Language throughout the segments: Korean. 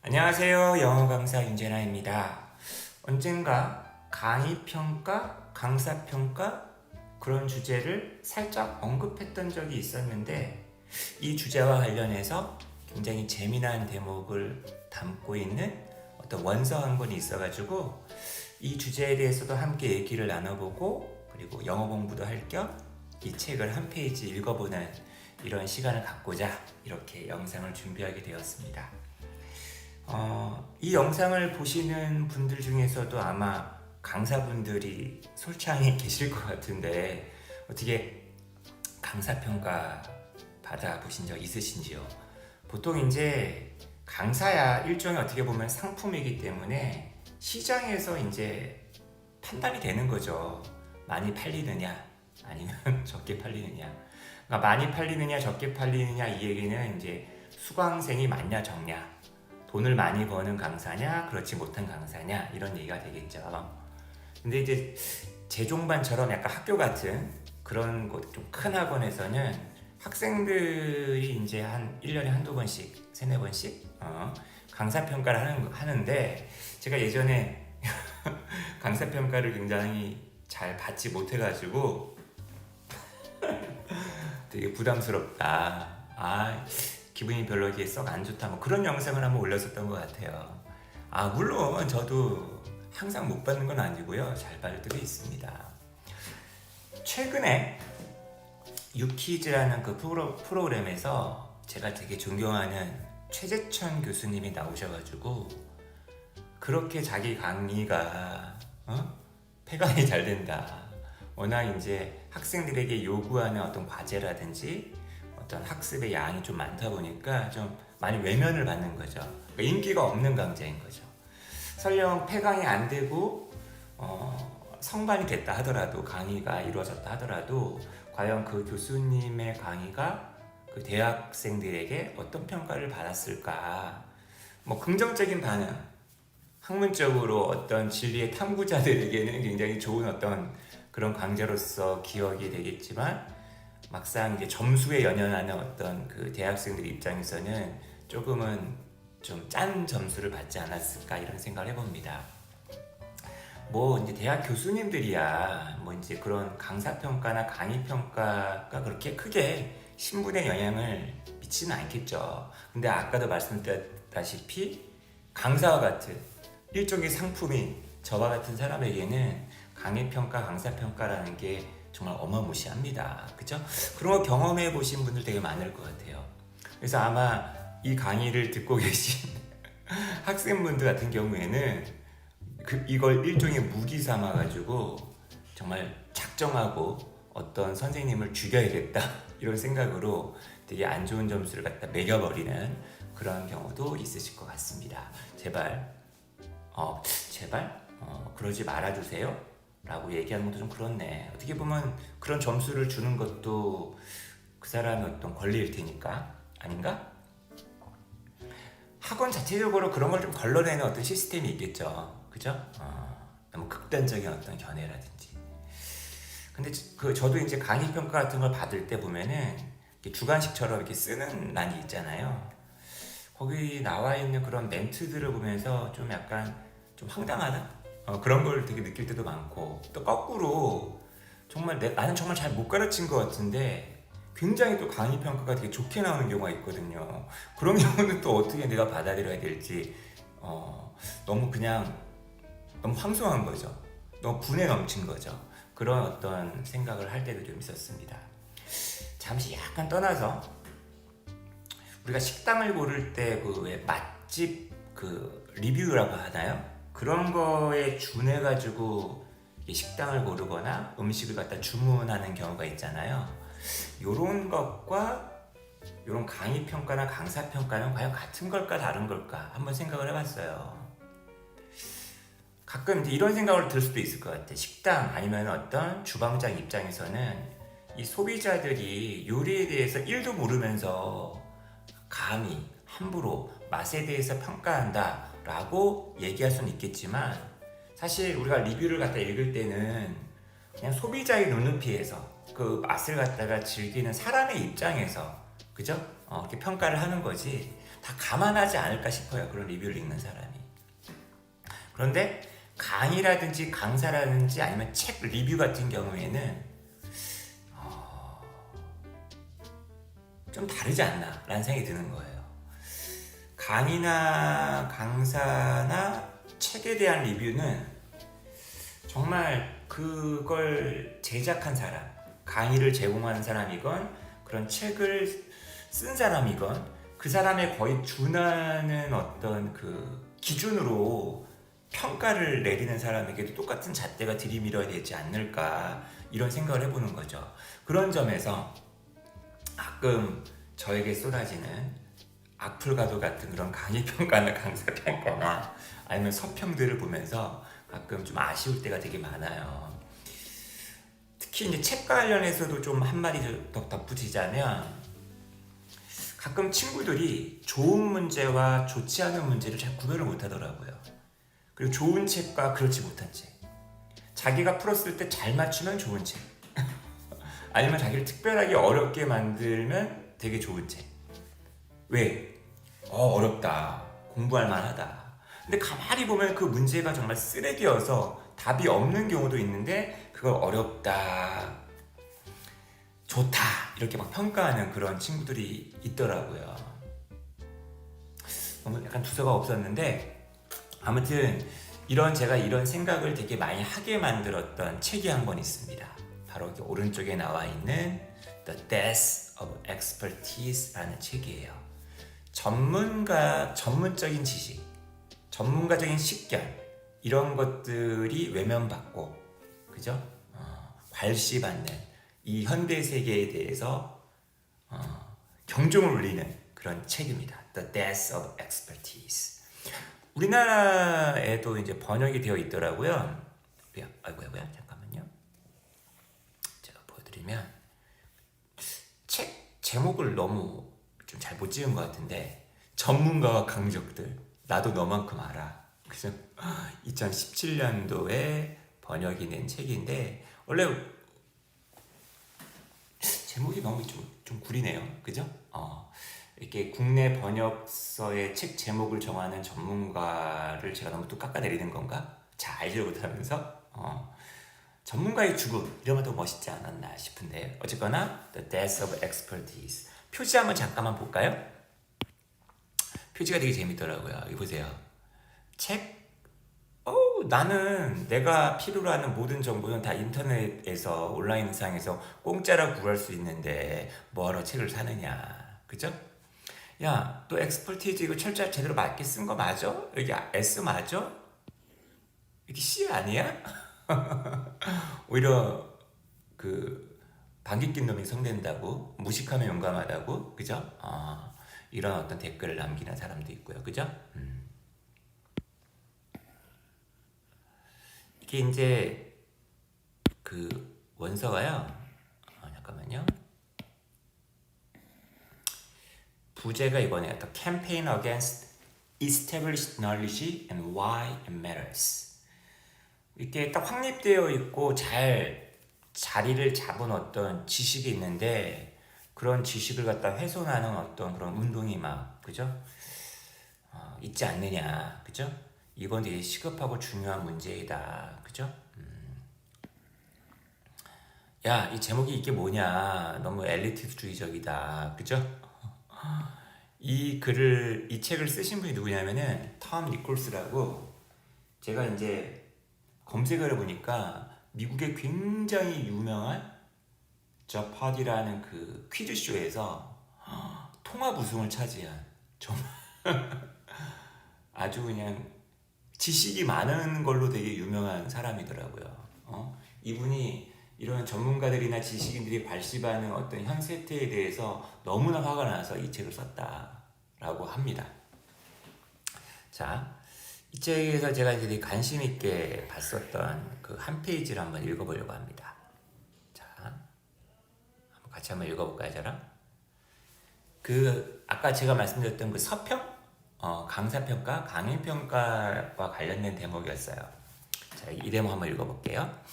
안녕하세요. 영어 강사 윤재나입니다. 언젠가 강의 평가, 강사 평가 그런 주제를 살짝 언급했던 적이 있었는데 이 주제와 관련해서 굉장히 재미난 대목을 담고 있는 어떤 원서 한 권이 있어가지고 이 주제에 대해서도 함께 얘기를 나눠보고 그리고 영어 공부도 할 겸 이 책을 한 페이지 읽어보는 이런 시간을 갖고자 이렇게 영상을 준비하게 되었습니다. 이 영상을 보시는 분들 중에서도 아마 강사분들이 솔창에 계실 것 같은데 어떻게 강사평가 받아보신 적 있으신지요? 보통 이제 강사야 일종의 어떻게 보면 상품이기 때문에 시장에서 이제 판단이 되는 거죠. 많이 팔리느냐 아니면 적게 팔리느냐. 그러니까 많이 팔리느냐 적게 팔리느냐 이 얘기는 이제 수강생이 많냐 적냐, 돈을 많이 버는 강사냐 그렇지 못한 강사냐 이런 얘기가 되겠죠. 근데 이제 재종반처럼 약간 학교 같은 그런 곳 좀 큰 학원에서는 학생들이 이제 한 1년에 한두 번씩 세네 번씩 강사 평가를 하는데 제가 예전에 강사 평가를 굉장히 잘 받지 못해가지고 되게 부담스럽다. 기분이 별로 이렇게 썩 안 좋다. 뭐 그런 영상을 한번 올렸었던 것 같아요. 물론 저도 항상 못 받는 건 아니고요. 잘 받을 때도 있습니다. 최근에 유키즈라는 그 프로그램에서 제가 되게 존경하는 최재천 교수님이 나오셔가지고 그렇게 자기 강의가 폐간이 잘 된다. 워낙 이제 학생들에게 요구하는 어떤 과제라든지 어떤 학습의 양이 좀 많다 보니까 좀 많이 외면을 받는 거죠. 그러니까 인기가 없는 강좌인 거죠. 설령 폐강이 안 되고 성반이 됐다 하더라도 강의가 이루어졌다 하더라도 과연 그 교수님의 강의가 그 대학생들에게 어떤 평가를 받았을까? 뭐 긍정적인 반응, 학문적으로 어떤 진리의 탐구자들에게는 굉장히 좋은 어떤 그런 강좌로서 기억이 되겠지만 막상 이제 점수에 연연하는 어떤 그 대학생들 입장에서는 조금은 좀 짠 점수를 받지 않았을까 이런 생각을 해봅니다. 뭐 이제 대학 교수님들이야 뭐 이제 그런 강사 평가나 강의 평가가 그렇게 크게 신분에 영향을 미치는 않겠죠. 근데 아까도 말씀드렸다시피 강사와 같은 일종의 상품인 저와 같은 사람에게는 강의 평가, 강사 평가라는 게 정말 어마무시합니다. 그죠? 그런 거 경험해 보신 분들 되게 많을 것 같아요. 그래서 아마 이 강의를 듣고 계신 학생분들 같은 경우에는 이걸 일종의 무기 삼아 가지고 정말 작정하고 어떤 선생님을 죽여야겠다 이런 생각으로 되게 안 좋은 점수를 갖다 매겨버리는 그런 경우도 있으실 것 같습니다. 제발 그러지 말아주세요 라고 얘기하는 것도 좀 그렇네. 어떻게 보면 그런 점수를 주는 것도 그 사람의 어떤 권리일 테니까 아닌가? 학원 자체적으로 그런 걸 좀 걸러내는 어떤 시스템이 있겠죠. 그죠? 너무 극단적인 어떤 견해라든지. 근데 저도 이제 강의 평가 같은 걸 받을 때 보면은 주관식처럼 이렇게 쓰는 난이 있잖아요. 거기 나와 있는 그런 멘트들을 보면서 좀 약간 좀 황당하다? 그런 걸 되게 느낄 때도 많고 또 거꾸로 정말 나는 정말 잘 못 가르친 것 같은데 굉장히 또 강의 평가가 되게 좋게 나오는 경우가 있거든요. 그런 경우는 또 어떻게 내가 받아들여야 될지 너무 황송한 거죠. 너무 분에 넘친 거죠. 그런 어떤 생각을 할 때도 좀 있었습니다. 잠시 약간 떠나서 우리가 식당을 고를 때 그 왜 맛집 그 리뷰라고 하나요? 그런 거에 준해가지고 식당을 고르거나 음식을 갖다 주문하는 경우가 있잖아요. 요런 것과 요런 강의 평가나 강사 평가는 과연 같은 걸까 다른 걸까 한번 생각을 해봤어요. 가끔 이제 이런 생각을 들 수도 있을 것 같아. 식당 아니면 어떤 주방장 입장에서는 이 소비자들이 요리에 대해서 1도 모르면서 감히 함부로 맛에 대해서 평가한다 라고 얘기할 수는 있겠지만 사실 우리가 리뷰를 갖다 읽을 때는 그냥 소비자의 눈높이에서 그 맛을 갖다가 즐기는 사람의 입장에서 그죠? 이렇게 평가를 하는 거지 다 감안하지 않을까 싶어요. 그런 리뷰를 읽는 사람이. 그런데 강의라든지 강사라든지 아니면 책 리뷰 같은 경우에는 좀 다르지 않나 라는 생각이 드는 거예요. 강의나 강사나 책에 대한 리뷰는 정말 그걸 제작한 사람, 강의를 제공하는 사람이건 그런 책을 쓴 사람이건 그 사람에 거의 준하는 어떤 그 기준으로 평가를 내리는 사람에게도 똑같은 잣대가 들이밀어야 되지 않을까 이런 생각을 해보는 거죠. 그런 점에서 가끔 저에게 쏟아지는 악플가도 같은 그런 강의평가나 강사평가나 아니면 서평들을 보면서 가끔 좀 아쉬울 때가 되게 많아요. 특히 이제 책과 관련해서도 좀 한마디 더 덧붙이자면 가끔 친구들이 좋은 문제와 좋지 않은 문제를 잘 구별을 못 하더라고요. 그리고 좋은 책과 그렇지 못한 책, 자기가 풀었을 때 잘 맞추면 좋은 책 아니면 자기를 특별하게 어렵게 만들면 되게 좋은 책. 왜? 어렵다, 공부할 만하다. 근데 가만히 보면 그 문제가 정말 쓰레기여서 답이 없는 경우도 있는데 그걸 어렵다, 좋다 이렇게 막 평가하는 그런 친구들이 있더라고요. 너무 약간 두서가 없었는데 아무튼 제가 이런 생각을 되게 많이 하게 만들었던 책이 한 권 있습니다. 바로 여기 오른쪽에 나와 있는 The Death of Expertise라는 책이에요. 전문적인 지식, 전문가적인 식견 이런 것들이 외면받고, 그죠? 괄시받는 이 현대 세계에 대해서 경종을 울리는 그런 책입니다. The Death of Expertise. 우리나라에도 이제 번역이 되어 있더라고요. 아이고야, 잠깐만요. 제가 보여드리면 책 제목을 너무 좀 잘 못 지은 것 같은데 전문가와 강적들 나도 너만큼 알아. 그죠? 2017년도에 번역이 된 책인데 원래 제목이 너무 좀 구리네요. 그죠? 이렇게 국내 번역서의 책 제목을 정하는 전문가를 제가 너무 또 깎아내리는 건가? 잘 알지 못하면서 전문가의 죽음 이러면 더 멋있지 않았나 싶은데 어쨌거나 The Death of Expertise 표지 한번 잠깐만 볼까요? 표지가 되게 재밌더라고요. 여기 보세요. 책? 나는 내가 필요로 하는 모든 정보는 다 인터넷에서 온라인상에서 공짜로 구할 수 있는데 뭐하러 책을 사느냐. 그죠? 야, 너 엑스퍼티즈 이거 철자 제대로 맞게 쓴 거 맞아? 여기 S 맞아? 여기 C 아니야? 오히려 그 방귀 낀 놈이 성된다고, 무식하면 용감하다고, 그죠? 이런 어떤 댓글을 남기는 사람도 있고요, 그죠? 이게 이제 그 원서가요. 잠깐만요. 부제가 이거네요. The Campaign Against Established Knowledge and Why It Matters. 이렇게 딱 확립되어 있고 잘 자리를 잡은 어떤 지식이 있는데 그런 지식을 갖다 훼손하는 어떤 그런 운동이 막 그죠? 있지 않느냐, 그죠? 이건 되게 시급하고 중요한 문제이다, 그죠? 야, 이 제목이 이게 뭐냐? 너무 엘리트주의적이다, 그죠? 이 책을 쓰신 분이 누구냐면은 톰 니콜스라고 제가 이제 검색을 해보니까 미국의 굉장히 유명한 저파디라는 그 퀴즈쇼에서 통합 우승을 차지한 정말 아주 그냥 지식이 많은 걸로 되게 유명한 사람이더라고요. 이분이 이런 전문가들이나 지식인들이 발시하는 어떤 현 세태에 대해서 너무나 화가 나서 이 책을 썼다라고 합니다. 자, 이 책에서 제가 이제 되게 관심 있게 봤었던 그 한 페이지를 한번 읽어보려고 합니다. 자, 같이 한번 읽어볼까요, 저랑? 아까 제가 말씀드렸던 그 서평? 강사평가, 강의평가와 관련된 대목이었어요. 자, 이 대목 한번 읽어볼게요.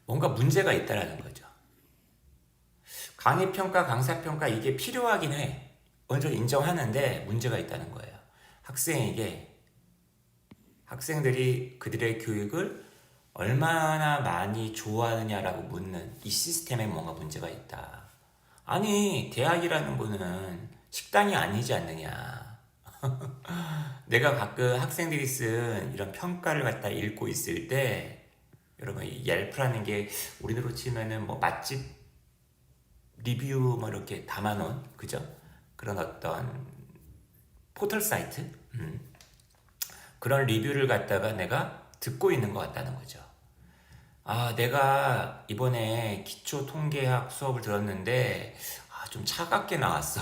뭔가 문제가 있다라는 거죠. 강의 평가, 강사 평가 이게 필요하긴 해. 어느 정도 인정하는데 문제가 있다는 거예요. 학생들이 그들의 교육을 얼마나 많이 좋아하느냐라고 묻는 이 시스템에 뭔가 문제가 있다. 아니, 대학이라는 거는 식당이 아니지 않느냐. 내가 가끔 학생들이 쓴 이런 평가를 갖다 읽고 있을 때, 여러분, 이 옐프라는 게 우리나라로 치면은 뭐 맛집 리뷰 뭐 이렇게 담아놓은, 그죠? 그런 어떤 포털 사이트? 그런 리뷰를 갖다가 내가 듣고 있는 것 같다는 거죠. 아, 내가 이번에 기초 통계학 수업을 들었는데, 좀 차갑게 나왔어.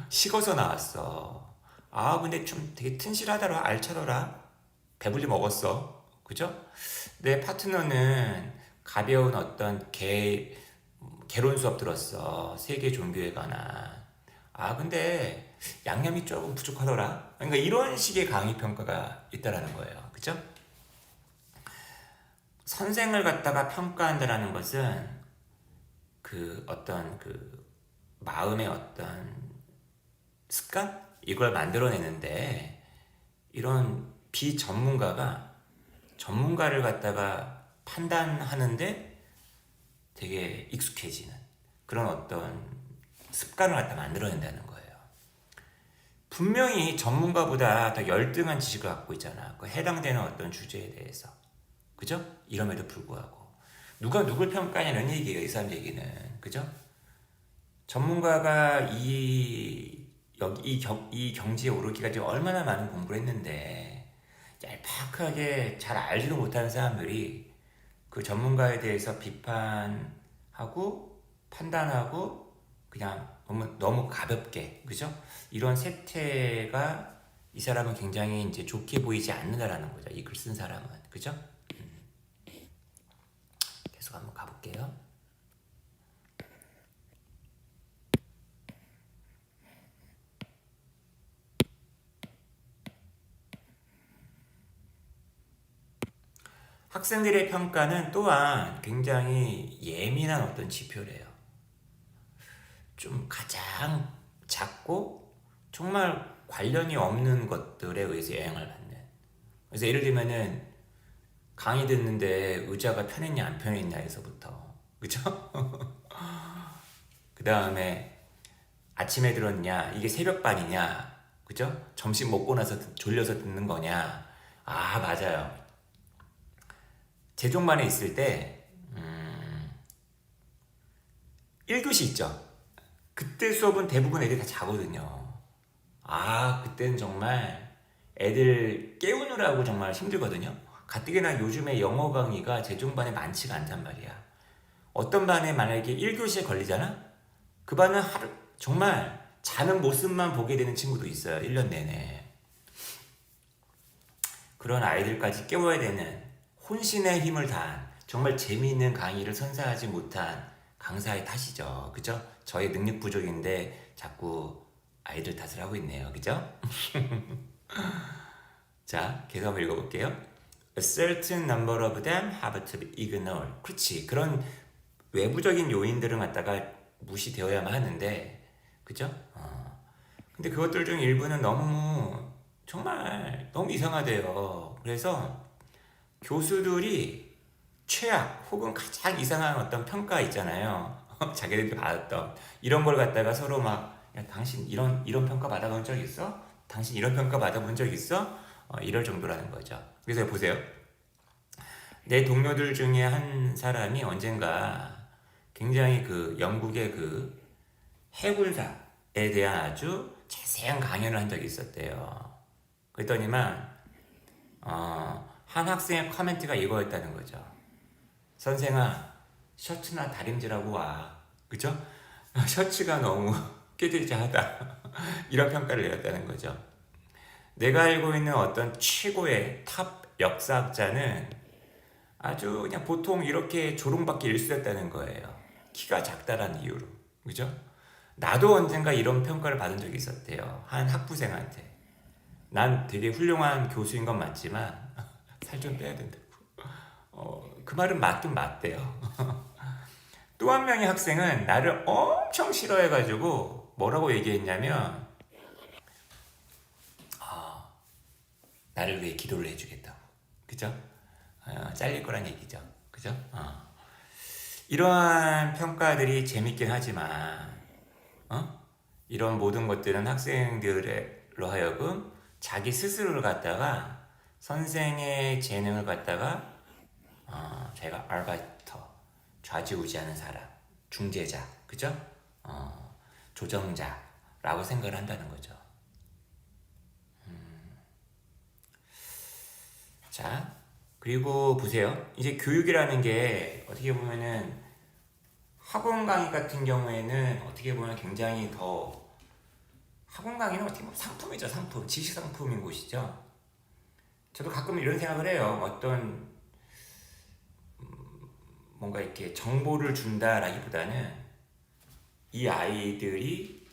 식어서 나왔어. 근데 좀 되게 튼실하더라, 알차더라. 배불리 먹었어. 그죠? 내 파트너는 가벼운 어떤 개론 수업 들었어. 세계 종교에 관한. 근데 양념이 조금 부족하더라. 그러니까 이런 식의 강의 평가가 있다라는 거예요. 그죠? 선생을 갖다가 평가한다라는 것은 그 어떤 그 마음의 어떤 습관? 이걸 만들어내는데 이런 비전문가가 전문가를 갖다가 판단하는데 되게 익숙해지는 그런 어떤 습관을 갖다 만들어낸다는 거예요. 분명히 전문가보다 더 열등한 지식을 갖고 있잖아. 그 해당되는 어떤 주제에 대해서. 그죠? 이럼에도 불구하고. 누가 누굴 평가하냐는 얘기예요. 이 사람 얘기는. 그죠? 전문가가 이 경지에 오르기까지 얼마나 많은 공부를 했는데 얄팍하게 잘 알지도 못하는 사람들이 그 전문가에 대해서 비판하고 판단하고 그냥 너무 가볍게, 그죠? 이런 세태가 이 사람은 굉장히 이제 좋게 보이지 않는다라는 거죠. 이 글 쓴 사람은. 그죠? 계속 한번 가볼게요. 학생들의 평가는 또한 굉장히 예민한 어떤 지표래요. 좀 가장 작고 정말 관련이 없는 것들에 의해서 영향을 받는. 그래서 예를 들면은 강의 듣는데 의자가 편했냐 안 편했냐에서부터, 그죠? 그 다음에 아침에 들었냐, 이게 새벽반이냐, 그죠? 점심 먹고 나서 졸려서 듣는 거냐. 맞아요. 제종반에 있을 때 1교시 있죠. 그때 수업은 대부분 애들이 다 자거든요. 그때는 정말 애들 깨우느라고 정말 힘들거든요. 가뜩이나 요즘에 영어 강의가 제종반에 많지가 않단 말이야. 어떤 반에 만약에 1교시에 걸리잖아? 그 반은 하루 정말 자는 모습만 보게 되는 친구도 있어요. 1년 내내. 그런 아이들까지 깨워야 되는 혼신의 힘을 다한 정말 재미있는 강의를 선사하지 못한 강사의 탓이죠. 그죠? 저의 능력 부족인데 자꾸 아이들 탓을 하고 있네요. 그죠? 자, 계속 한번 읽어볼게요. A certain number of them have to be ignored. 그렇지. 그런 외부적인 요인들을 갖다가 무시되어야만 하는데, 그죠? 근데 그것들 중 일부는 정말 너무 이상하대요. 그래서 교수들이 최악 혹은 가장 이상한 어떤 평가 있잖아요. 자기들이 받았던 이런 걸 갖다가 서로 막 야, 당신 이런 평가 받아본 적 있어? 당신 이런 평가 받아본 적 있어? 이럴 정도라는 거죠. 그래서 보세요. 내 동료들 중에 한 사람이 언젠가 굉장히 그 영국의 그 해군사에 대한 아주 자세한 강연을 한 적이 있었대요. 그랬더니만 한 학생의 코멘트가 이거였다는 거죠. 선생아, 셔츠나 다림질하고 와. 그죠? 셔츠가 너무 깨질자하다. 이런 평가를 내렸다는 거죠. 내가 알고 있는 어떤 최고의 탑 역사학자는 아주 그냥 보통 이렇게 조롱받기 일쑤였다는 거예요. 키가 작다라는 이유로. 그죠? 나도 언젠가 이런 평가를 받은 적이 있었대요. 한 학부생한테. 난 되게 훌륭한 교수인 건 맞지만 살 좀 빼야 된다고. 그 말은 맞긴 맞대요. 또 한 명의 학생은 나를 엄청 싫어해가지고 뭐라고 얘기했냐면 나를 위해 기도를 해주겠다고. 그죠? 잘릴 거란 얘기죠. 그죠? 이러한 평가들이 재밌긴 하지만 이런 모든 것들은 학생들로 하여금 자기 스스로를 갖다가 선생의 재능을 갖다가 자기가 알바이터, 좌지우지하는 사람, 중재자, 그죠? 조정자라고 생각을 한다는 거죠. 자, 그리고 보세요. 이제 교육이라는 게 어떻게 보면은 학원 강의 같은 경우에는 어떻게 보면 굉장히 더 학원 강의는 어떻게 보면 상품이죠, 상품. 지식 상품인 곳이죠. 저도 가끔 이런 생각을 해요. 어떤 뭔가 이렇게 정보를 준다라기보다는 이 아이들이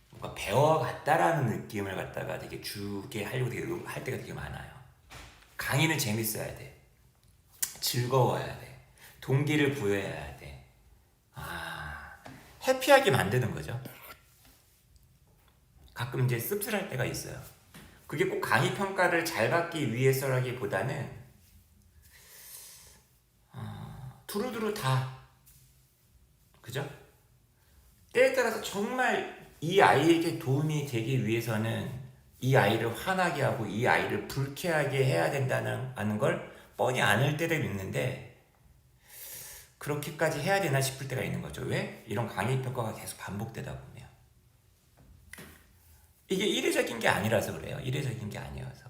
뭔가 배워갔다라는 느낌을 갖다가 되게 주게 하려고 되게 할 때가 되게 많아요. 강의는 재밌어야 돼. 즐거워야 돼. 동기를 부여해야 돼. 해피하게 만드는 거죠. 가끔 이제 씁쓸할 때가 있어요. 그게 꼭 강의 평가를 잘 받기 위해서라기보다는 두루두루 다, 그죠? 때에 따라서 정말 이 아이에게 도움이 되기 위해서는 이 아이를 화나게 하고 이 아이를 불쾌하게 해야 된다는 걸 뻔히 아는 때도 있는데 그렇게까지 해야 되나 싶을 때가 있는 거죠. 왜? 이런 강의 평가가 계속 반복되다 보면 이게 이례적인 게 아니라서 그래요. 이례적인 게 아니어서.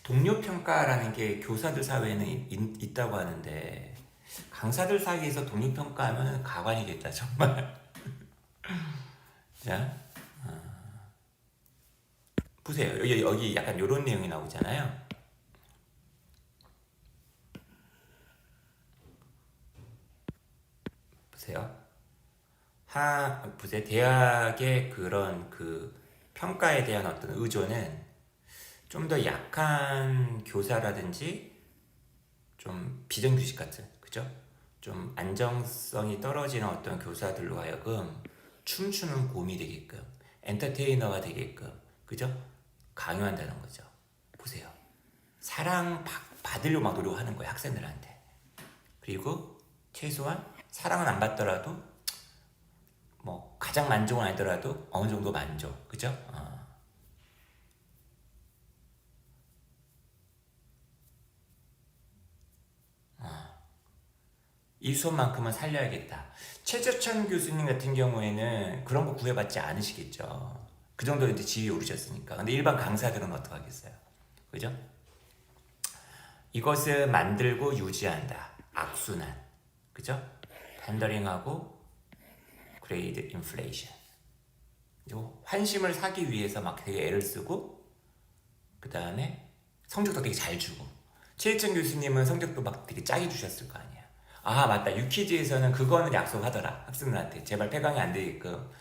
동료 평가라는 게 교사들 사회에는 있다고 하는데 강사들 사이에서 동료 평가하면 가관이겠다 정말. 자, 보세요. 여기 약간 이런 내용이 나오잖아요. 보세요. 보세요. 대학의 그런 그 평가에 대한 어떤 의존은 좀 더 약한 교사라든지 좀 비정규직 같은, 그죠? 좀 안정성이 떨어지는 어떤 교사들로 하여금 춤추는 곰이 되게끔, 엔터테이너가 되게끔, 그죠? 강요한다는 거죠. 보세요. 받으려고 막 노력하는 거예요, 학생들한테. 그리고 최소한 사랑은 안 받더라도 뭐 가장 만족은 아니더라도 어느 정도 만족, 그죠? 이 수업만큼은 살려야겠다. 최재천 교수님 같은 경우에는 그런 거 구애받지 않으시겠죠. 그 정도 이제 지위에 오르셨으니까. 근데 일반 강사들은 어떡하겠어요? 그죠? 이것을 만들고 유지한다. 악순환. 그죠? 펜더링하고 그레이드 인플레이션. 환심을 사기 위해서 막 되게 애를 쓰고 그 다음에 성적도 되게 잘 주고 최희천 교수님은 성적도 막 되게 짜게 주셨을 거 아니야. 맞다. 유키즈에서는 그거는 약속하더라. 학생들한테 제발 폐강이 안 되게끔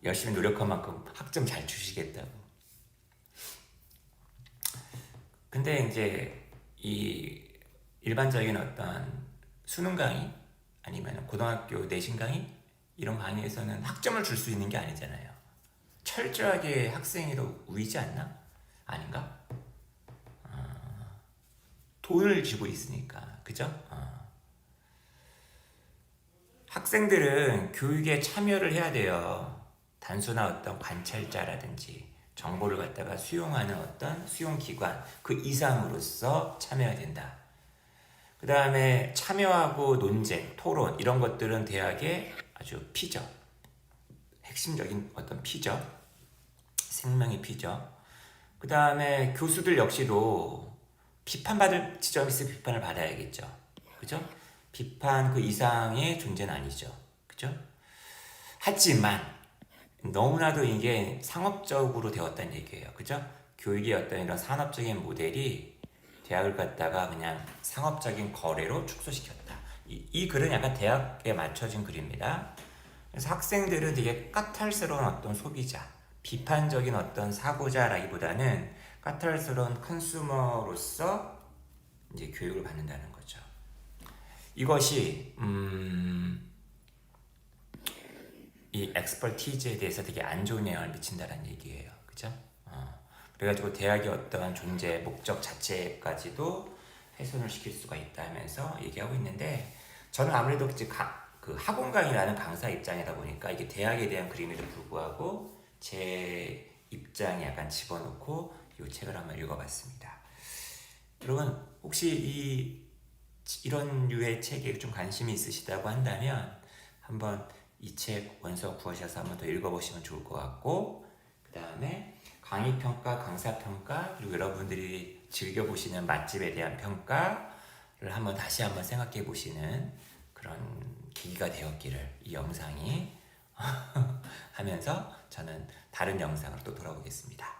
열심히 노력한 만큼 학점 잘 주시겠다고. 근데 이제 이 일반적인 어떤 수능 강의 아니면 고등학교 내신 강의 이런 강의에서는 학점을 줄 수 있는 게 아니잖아요. 철저하게 학생으로 우위지 않나? 아닌가? 돈을 쥐고 있으니까, 그죠? 학생들은 교육에 참여를 해야 돼요. 단순한 어떤 관찰자라든지 정보를 갖다가 수용하는 어떤 수용기관 그 이상으로서 참여해야 된다. 그 다음에 참여하고 논쟁, 토론 이런 것들은 대학의 아주 피죠. 핵심적인 어떤 피죠. 생명의 피죠. 그 다음에 교수들 역시도 비판받을 지점이 있으면 비판을 받아야겠죠. 그죠? 비판 그 이상의 존재는 아니죠. 그죠? 하지만 너무나도 이게 상업적으로 되었다는 얘기예요. 그죠? 교육의 어떤 이런 산업적인 모델이 대학을 갖다가 그냥 상업적인 거래로 축소시켰다. 이 글은 약간 대학에 맞춰진 글입니다. 그래서 학생들은 되게 까탈스러운 어떤 소비자, 비판적인 어떤 사고자라기보다는 까탈스러운 컨슈머로서 이제 교육을 받는다는 거죠. 이것이 이 엑스퍼티즈에 대해서 되게 안 좋은 영향을 미친다는 얘기예요. 그죠? 그래가지고 대학의 어떠한 존재 목적 자체까지도 훼손을 시킬 수가 있다면서 얘기하고 있는데, 저는 아무래도 이제 그 학원 강의라는 강사 입장이다 보니까 이게 대학에 대한 그림에도 불구하고 제 입장에 약간 집어넣고 이 책을 한번 읽어봤습니다. 여러분 혹시 이런 류의 책에 좀 관심이 있으시다고 한다면 한번 이 책 원서 구하셔서 한번 더 읽어보시면 좋을 것 같고, 그 다음에 강의평가, 강사평가, 그리고 여러분들이 즐겨보시는 맛집에 대한 평가를 한번 다시 한번 생각해 보시는 그런 계기가 되었기를 이 영상이 하면서 저는 다른 영상으로 또 돌아오겠습니다.